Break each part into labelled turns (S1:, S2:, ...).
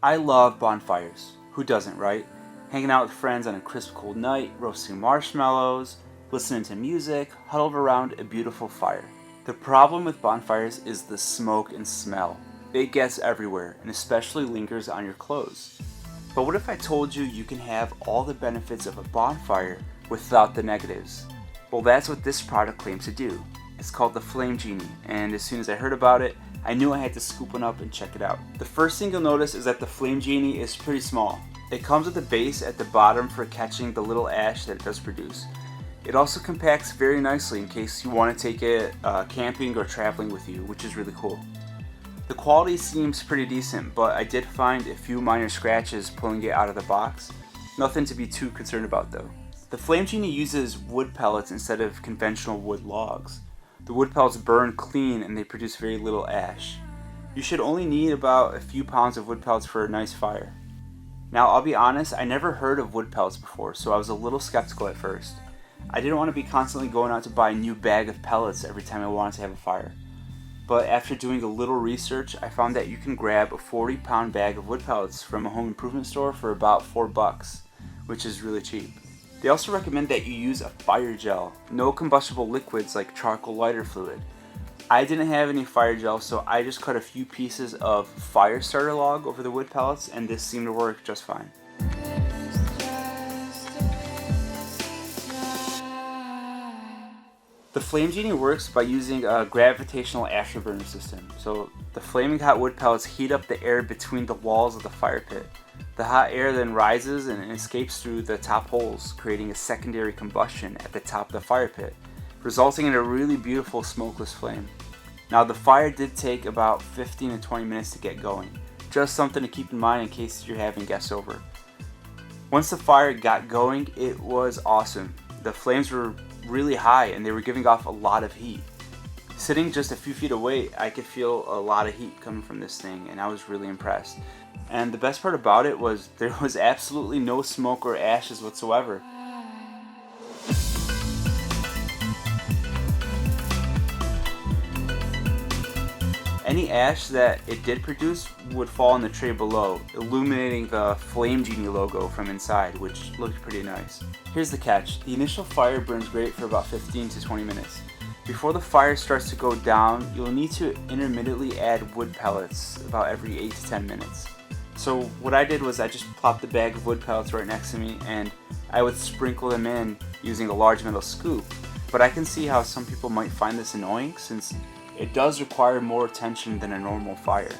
S1: I love bonfires. Who doesn't, right? Hanging out with friends on a crisp cold night, roasting marshmallows, listening to music, huddled around a beautiful fire. The problem with bonfires is the smoke and smell. It gets everywhere and especially lingers on your clothes. But what if I told you you can have all the benefits of a bonfire without the negatives? Well, that's what this product claims to do. It's called the Flame Genie, and as soon as I heard about it, I knew I had to scoop one up and check it out. The first thing you'll notice is that the Flame Genie is pretty small. It comes with a base at the bottom for catching the little ash that it does produce. It also compacts very nicely in case you want to take it camping or traveling with you, which is really cool. The quality seems pretty decent, but I did find a few minor scratches pulling it out of the box. Nothing to be too concerned about though. The Flame Genie uses wood pellets instead of conventional wood logs. The wood pellets burn clean and they produce very little ash. You should only need about a few pounds of wood pellets for a nice fire. Now I'll be honest, I never heard of wood pellets before, so I was a little skeptical at first. I didn't want to be constantly going out to buy a new bag of pellets every time I wanted to have a fire. But after doing a little research, I found that you can grab a 40-pound bag of wood pellets from a home improvement store for about $4, which is really cheap. They also recommend that you use a fire gel, no combustible liquids like charcoal lighter fluid. I didn't have any fire gel, so I just cut a few pieces of fire starter log over the wood pellets, and this seemed to work just fine. The Flame Genie works by using a gravitational afterburner system. So the flaming hot wood pellets heat up the air between the walls of the fire pit. The hot air then rises and escapes through the top holes, creating a secondary combustion at the top of the fire pit, resulting in a really beautiful smokeless flame. Now the fire did take about 15 to 20 minutes to get going. Just something to keep in mind in case you're having guests over. Once the fire got going, it was awesome. The flames were really high and they were giving off a lot of heat. Sitting just a few feet away, I could feel a lot of heat coming from this thing, and I was really impressed. And the best part about it was there was absolutely no smoke or ashes whatsoever. Any ash that it did produce would fall in the tray below, illuminating the Flame Genie logo from inside, which looked pretty nice. Here's the catch. The initial fire burns great for about 15 to 20 minutes. Before the fire starts to go down, you'll need to intermittently add wood pellets about every 8 to 10 minutes. So what I did was I just plopped the bag of wood pellets right next to me, and I would sprinkle them in using a large metal scoop. But I can see how some people might find this annoying since it does require more attention than a normal fire.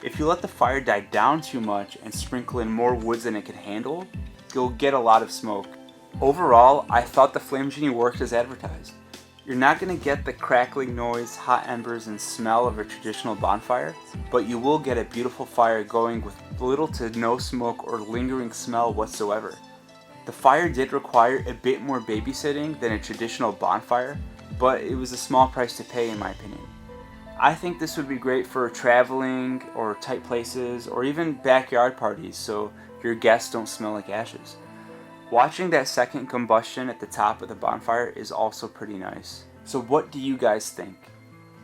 S1: If you let the fire die down too much and sprinkle in more woods than it can handle, you'll get a lot of smoke. Overall, I thought the Flame Genie worked as advertised. You're not going to get the crackling noise, hot embers, and smell of a traditional bonfire, but you will get a beautiful fire going with little to no smoke or lingering smell whatsoever. The fire did require a bit more babysitting than a traditional bonfire, but it was a small price to pay in my opinion. I think this would be great for traveling or tight places or even backyard parties so your guests don't smell like ashes. Watching that second combustion at the top of the bonfire is also pretty nice. So what do you guys think?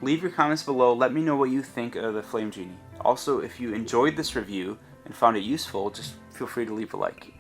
S1: Leave your comments below, let me know what you think of the Flame Genie. Also, if you enjoyed this review and found it useful, just feel free to leave a like.